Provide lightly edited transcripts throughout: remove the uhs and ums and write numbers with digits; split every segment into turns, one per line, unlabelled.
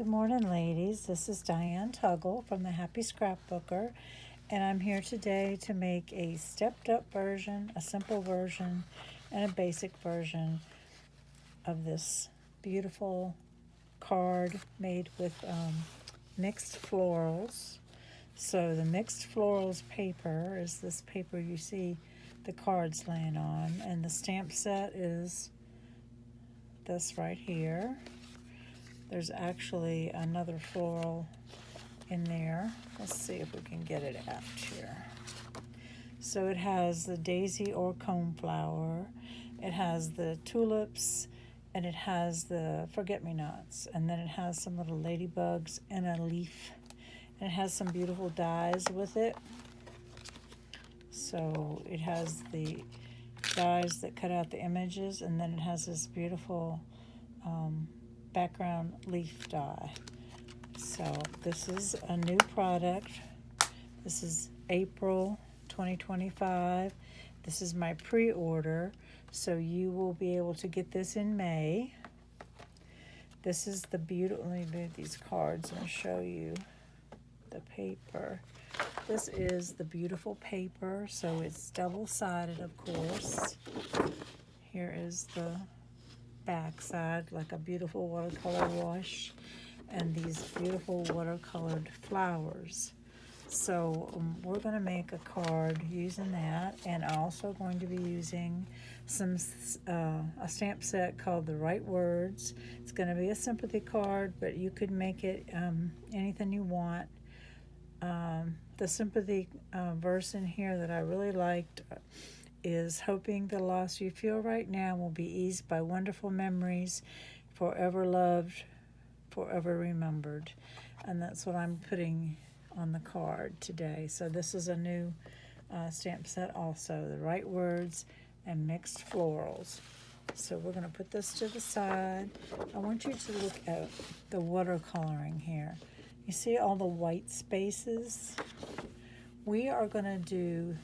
Good morning, ladies. This is Diane Tuggle from the Happy Scrapbooker, and I'm here today to make a stepped-up version, a simple version, and a basic version of this beautiful card made with mixed florals. So the mixed florals paper is this paper you see the cards laying on, and the stamp set is this right here. There's actually another floral in there. Let's see if we can get it out here. So it has the daisy or coneflower, it has the tulips, and it has the forget-me-nots, and then it has some little ladybugs and a leaf, and it has some beautiful dies with it. So it has the dies that cut out the images, and then it has this beautiful background leaf die. So this is a new product. This is April 2025. This is my pre-order, so you will be able to get this in May. This is the beautiful, let me move these cards and show you the paper. This is the beautiful paper, so it's double-sided, of course. Here is the back side, like a beautiful watercolor wash, and these beautiful watercolored flowers. So we're going to make a card using that, and also going to be using some a stamp set called The Right Words. It's going to be a sympathy card, but you could make it anything you want. The sympathy verse in here that I really liked is hoping the loss you feel right now will be eased by wonderful memories, forever loved, forever remembered. And that's what I'm putting on the card today. So this is a new stamp set also, The Right Words and Mixed Florals. So we're going to put this to the side. I want you to look at the watercoloring here. You see all the white spaces? We are going to do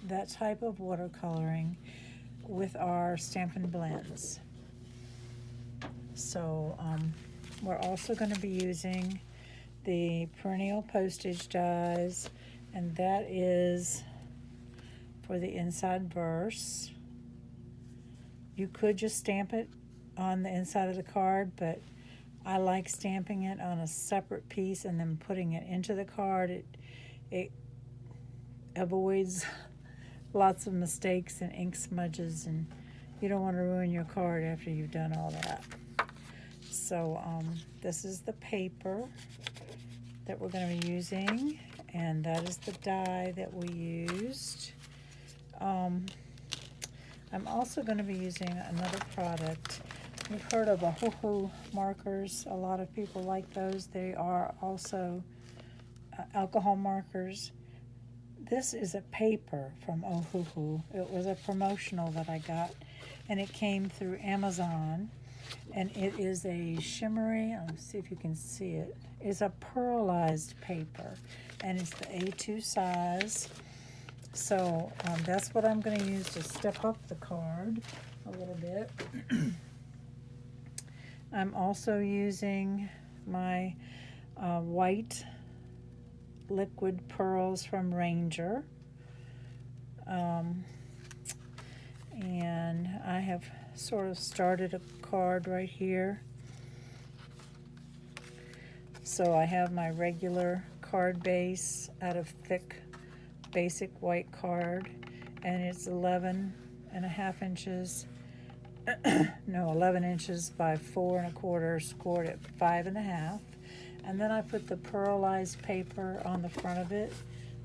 that type of watercoloring with our Stampin' Blends. So we're also going to be using the perennial postage dies, and that is for the inside verse. You could just stamp it on the inside of the card, but I like stamping it on a separate piece and then putting it into the card. It avoids lots of mistakes and ink smudges, and you don't want to ruin your card after you've done all that. So this is the paper that we're going to be using, and that is the die that we used. I'm also going to be using another product. You've heard of Ohuhu markers. A lot of people like those. They are also alcohol markers. This is a paper from Ohuhu. It was a promotional that I got, and it came through Amazon, and it is a shimmery, let's see if you can see it. It's a pearlized paper, and it's the A2 size. So that's what I'm going to use to step up the card a little bit. I'm also using my white liquid pearls from Ranger, and I have sort of started a card right here. So I have my regular card base out of thick basic white card, and it's 11.5 inches 11 inches by 4 1/4, scored at 5.5. And then I put the pearlized paper on the front of it,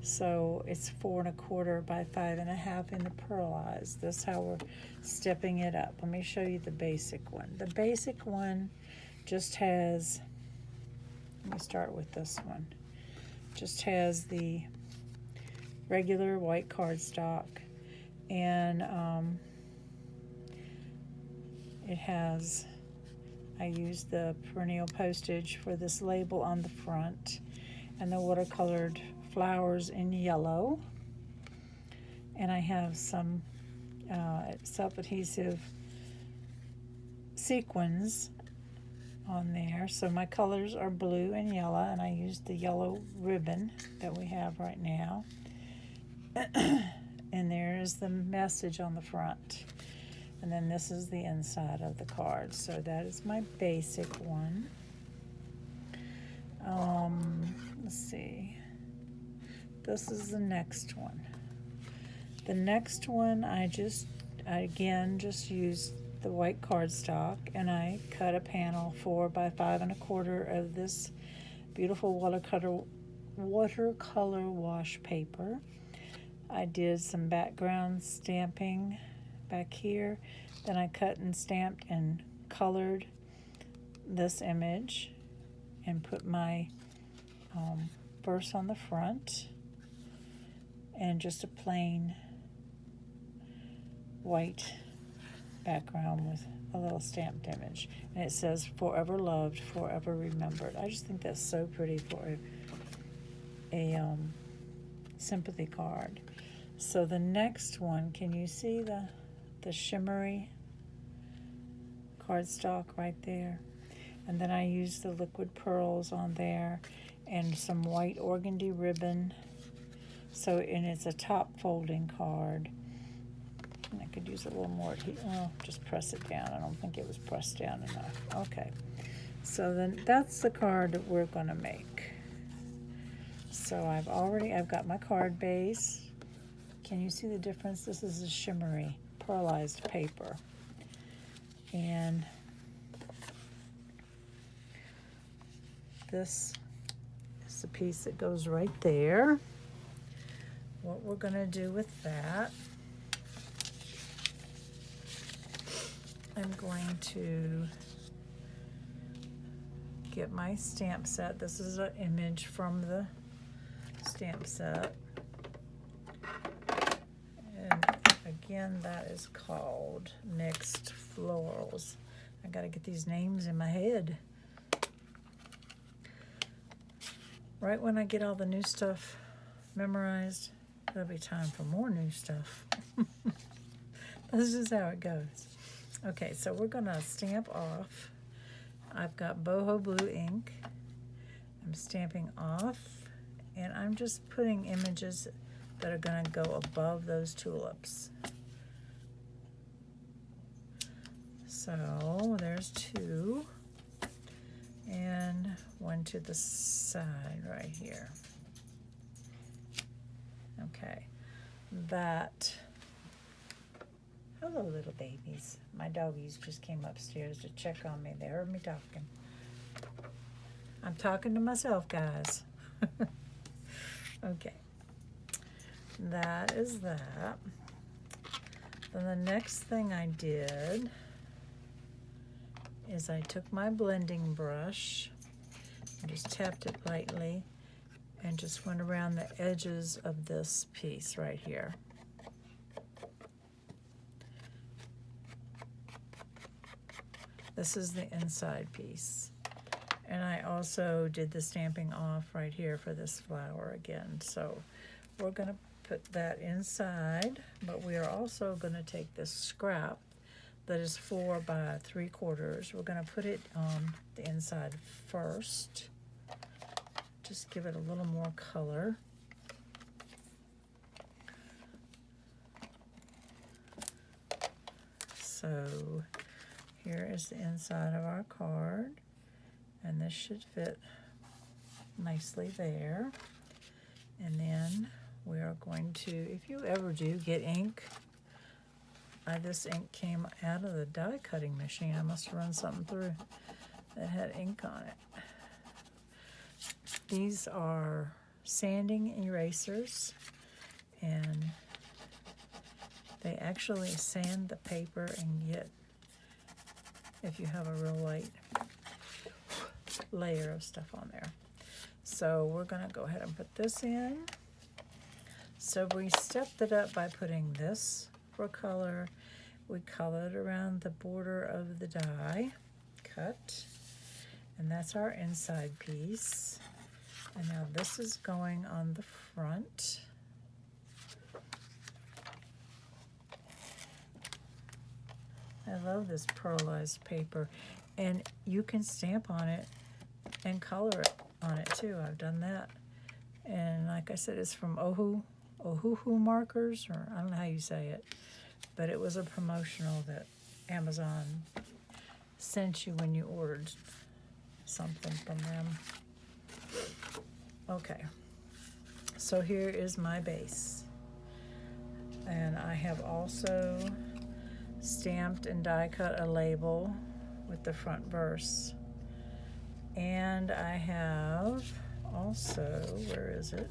so it's 4 1/4 by 5.5 in the pearlized. That's how we're stepping it up. Let me show you the basic one. The basic one just has, let me start with this one, just has the regular white cardstock, and it has, I used the perennial postage for this label on the front, and the watercolored flowers in yellow. And I have some self-adhesive sequins on there. So my colors are blue and yellow, and I used the yellow ribbon that we have right now. And there is the message on the front. And then this is the inside of the card. So that is my basic one. Let's see. This is the next one. The next one I again just used the white cardstock, and I cut a panel 4 by 5 1/4 of this beautiful watercolor wash paper. I did some background stamping back here. Then I cut and stamped and colored this image and put my verse on the front, and just a plain white background with a little stamped image, and it says forever loved, forever remembered. I just think that's so pretty for a sympathy card. So the next one, can you see the shimmery cardstock right there? And then I used the liquid pearls on there and some white organdy ribbon. So, and it's a top folding card. And I could use a little more heat. Oh, just press it down. I don't think it was pressed down enough. Okay. So then that's the card that we're going to make. So I've got my card base. Can you see the difference? This is a shimmery pearlized paper. And this is the piece that goes right there. What we're going to do with that, I'm going to get my stamp set. This is an image from the stamp set. And again, that is called Mixed Florals. I got to get these names in my head. Right when I get all the new stuff memorized, there'll be time for more new stuff. That's just how it goes. Okay, so we're gonna stamp off. I've got boho blue ink. I'm stamping off, and I'm just putting images that are gonna go above those tulips. So there's 2, and 1 to the side right here. Okay, that. Hello, little babies. My doggies just came upstairs to check on me. They heard me talking. I'm talking to myself, guys. Okay, that is that. Then the next thing I did is I took my blending brush and just tapped it lightly and just went around the edges of this piece right here. This is the inside piece. And I also did the stamping off right here for this flower again. So we're going to put that inside, but we are also going to take this scrap that is 4 by 3/4. We're going to put it on the inside first. Just give it a little more color. So here is the inside of our card, and this should fit nicely there. And then we are going to, if you ever do get ink, this ink came out of the die cutting machine. I must have run something through that had ink on it. These are sanding erasers, and they actually sand the paper and get, if you have a real light layer of stuff on there. So we're going to go ahead and put this in. So we stepped it up by putting this for color. We colored around the border of the die cut, and that's our inside piece. And now this is going on the front. I love this pearlized paper. And you can stamp on it and color it on it too. I've done that. And like I said, it's from Ohuhu Markers, or I don't know how you say it, but it was a promotional that Amazon sent you when you ordered something from them. Okay, so here is my base. And I have also stamped and die cut a label with the front verse. And I have also, where is it?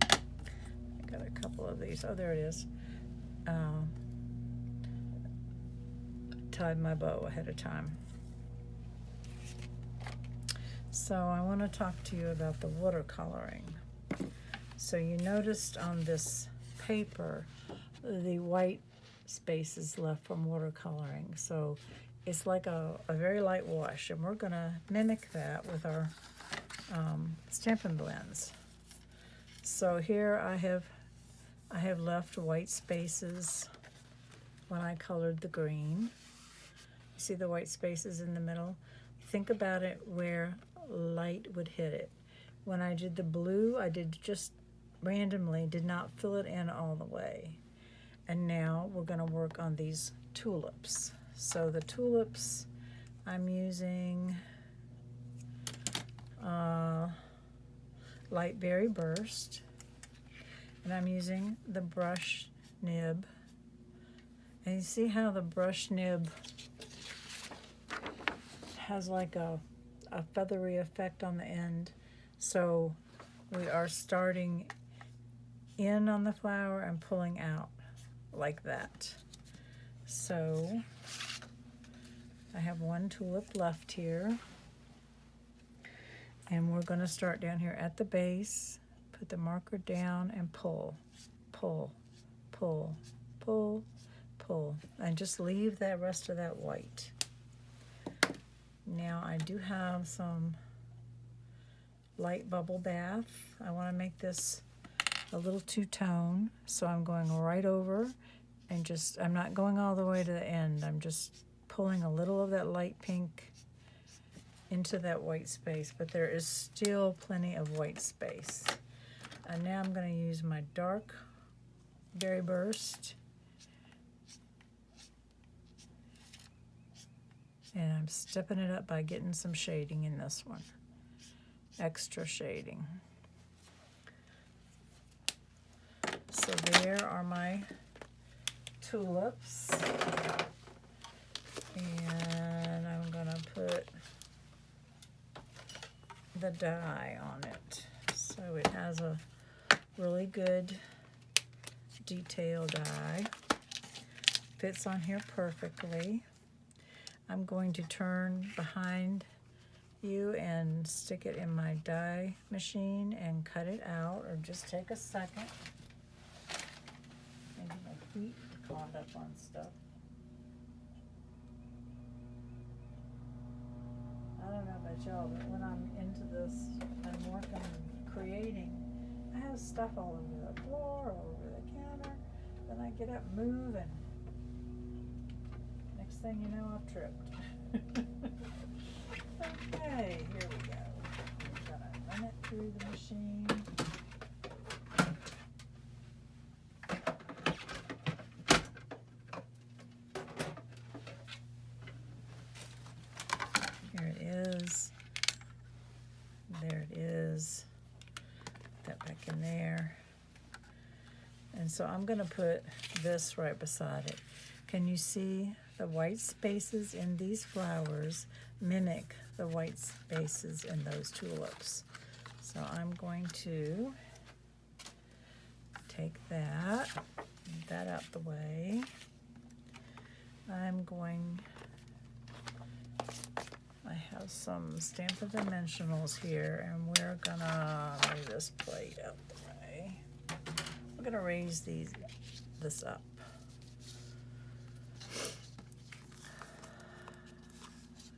I got a couple of these. Oh, there it is. Tied my bow ahead of time. So I want to talk to you about the watercoloring. So you noticed on this paper the white spaces left from watercoloring. So it's like a very light wash, and we're going to mimic that with our Stampin' Blends. So here I have left white spaces when I colored the green. You see the white spaces in the middle? Think about it where light would hit it. When I did the blue, I did just randomly, did not fill it in all the way. And now we're going to work on these tulips. So the tulips, I'm using Light Berry Burst, and I'm using the brush nib. And you see how the brush nib has like a feathery effect on the end. So we are starting in on the flower and pulling out like that. So I have one tulip left here, and we're going to start down here at the base, put the marker down and pull, pull, pull, pull, pull, and just leave that rest of that white. Now I do have some light bubble bath. I want to make this a little two-tone, so I'm going right over and I'm not going all the way to the end. I'm just pulling a little of that light pink into that white space, but there is still plenty of white space. And now I'm going to use my dark Berry Burst, and I'm stepping it up by getting some shading in this one, extra shading. So there are my tulips, and I'm gonna put the dye on it. So it has a really good detail dye. Fits on here perfectly. I'm going to turn behind you and stick it in my die machine and cut it out, or just take a second. Maybe my feet are caught up on stuff. I don't know about y'all, but when I'm into this and working, creating, I have stuff all over the floor, all over the counter. Then I get up, move, and next thing you know, I've tripped. Okay, here we go. We're gonna run it through the machine. Here it is. There it is. Put that back in there. And so I'm going to put this right beside it. Can you see the white spaces in these flowers mimic the white spaces in those tulips? So I'm going to take that, move that out the way. I have some Stampin' Dimensionals here, and we're gonna move this plate out the way. We're gonna raise this up.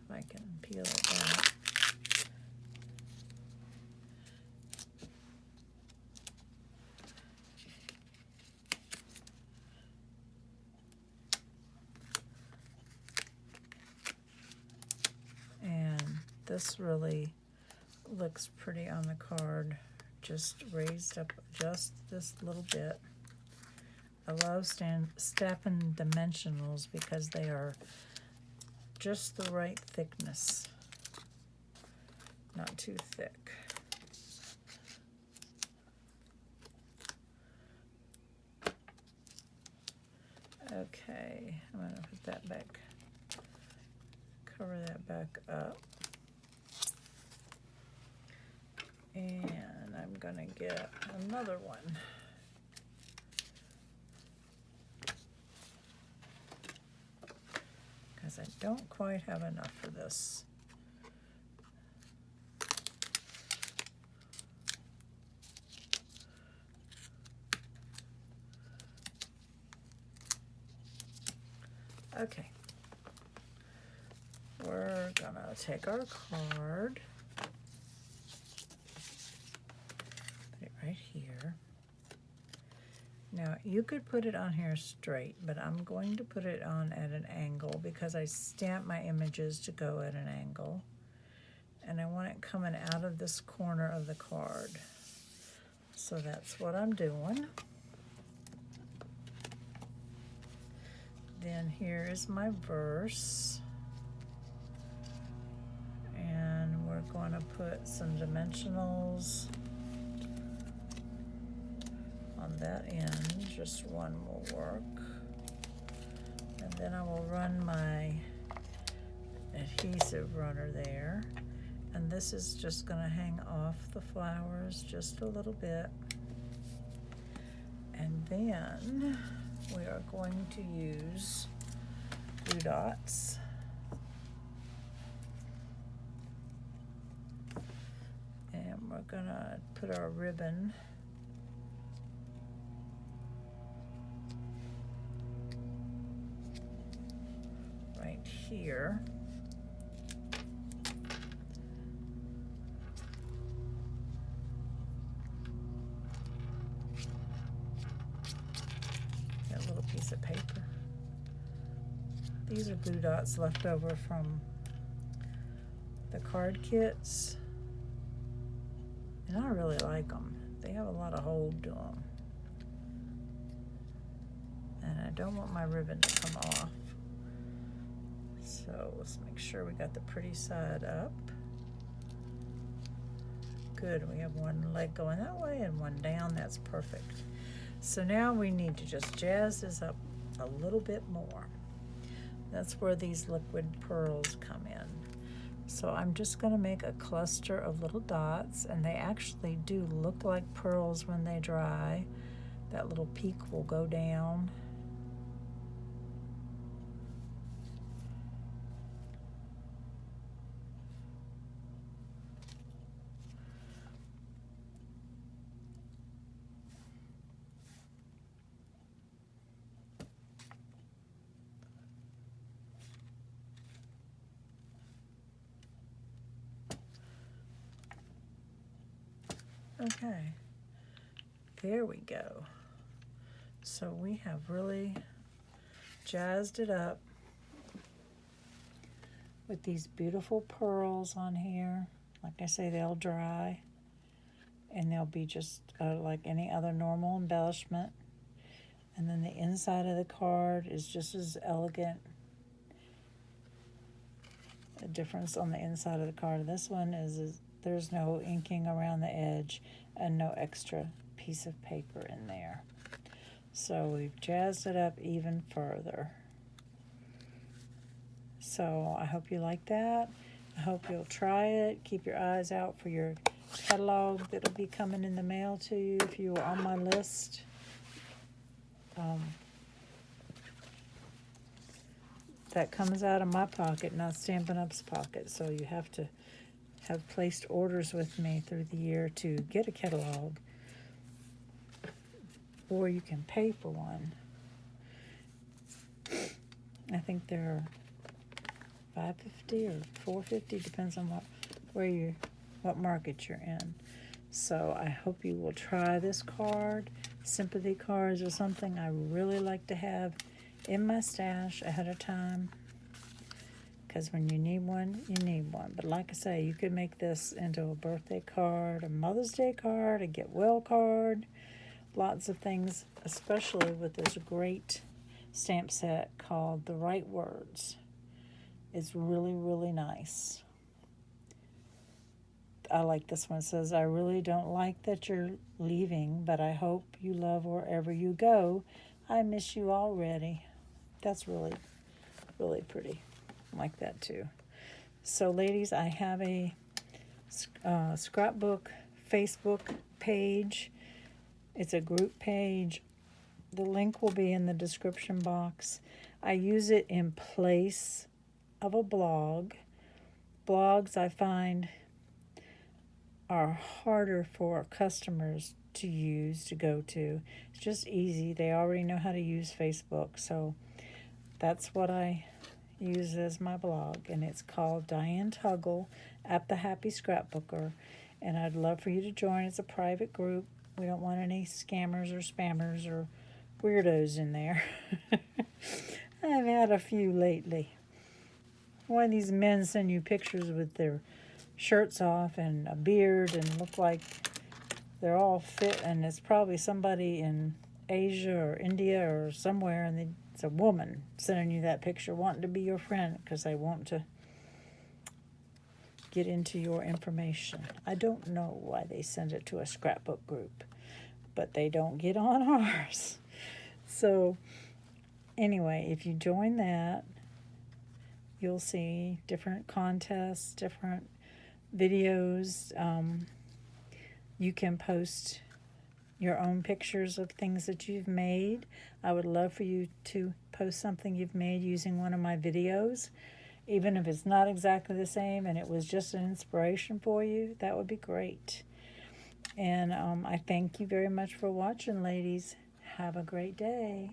If I can peel it back. this really looks pretty on the card, just raised up just this little bit. I love stamping dimensionals because they are just the right thickness, not too thick. Okay, I'm going to put that back, cover that back up. And I'm going to get another one. Because I don't quite have enough for this. Okay. We're going to take our card. Right here. Now you could put it on here straight, but I'm going to put it on at an angle because I stamp my images to go at an angle, and I want it coming out of this corner of the card. So that's what I'm doing. Then here is my verse, and we're going to put some dimensionals on that end. Just one will work, and then I will run my adhesive runner there, and this is just going to hang off the flowers just a little bit, and then we are going to use glue dots. And we're going to put our ribbon here. Got a little piece of paper. These are glue dots left over from the card kits, and I really like them. They have a lot of hold to them, and I don't want my ribbon to come off. So let's make sure we got the pretty side up. Good, we have one leg going that way and one down. That's perfect. So now we need to just jazz this up a little bit more. That's where these liquid pearls come in. So I'm just going to make a cluster of little dots, and they actually do look like pearls when they dry. That little peak will go down. Okay, there we go. So we have really jazzed it up with these beautiful pearls on here. Like I say, they'll dry, and they'll be just like any other normal embellishment. And then the inside of the card is just as elegant. The difference on the inside of the card, this one is there's no inking around the edge and no extra piece of paper in there. So we've jazzed it up even further. So I hope you like that. I hope you'll try it. Keep your eyes out for your catalog that'll be coming in the mail to you if you are on my list. That comes out of my pocket, not Stampin' Up's pocket, so you have to have placed orders with me through the year to get a catalog, or you can pay for one. I think they're $5.50 or $4.50, depends on what market you're in. So I hope you will try this card. Sympathy cards are something I really like to have in my stash ahead of time, because when you need one, you need one. But like I say, you could make this into a birthday card, a Mother's Day card, a get well card, lots of things, especially with this great stamp set called The Right Words. It's really, really nice. I like this one. It says, I really don't like that you're leaving, but I hope you love wherever you go. I miss you already. That's really, really pretty. I like that too. So ladies, I have a scrapbook Facebook page. It's a group page. The link will be in the description box. I use it in place of a blog. Blogs I find are harder for customers to use, to go to. It's just easy. They already know how to use Facebook. So that's what I use as my blog. And it's called Diane Tuggle at the Happy Scrapbooker. And I'd love for you to join. It's a private group. We don't want any scammers or spammers or weirdos in there. I've had a few lately. One of these men send you pictures with their shirts off and a beard and look like they're all fit, and it's probably somebody in Asia or India or somewhere, and it's a woman sending you that picture wanting to be your friend because they want to get into your information. I don't know why they send it to a scrapbook group, but they don't get on ours. So anyway, if you join that, you'll see different contests, different videos. You can post your own pictures of things that you've made. I would love for you to post something you've made using one of my videos. Even if it's not exactly the same and it was just an inspiration for you, that would be great. And I thank you very much for watching, ladies. Have a great day.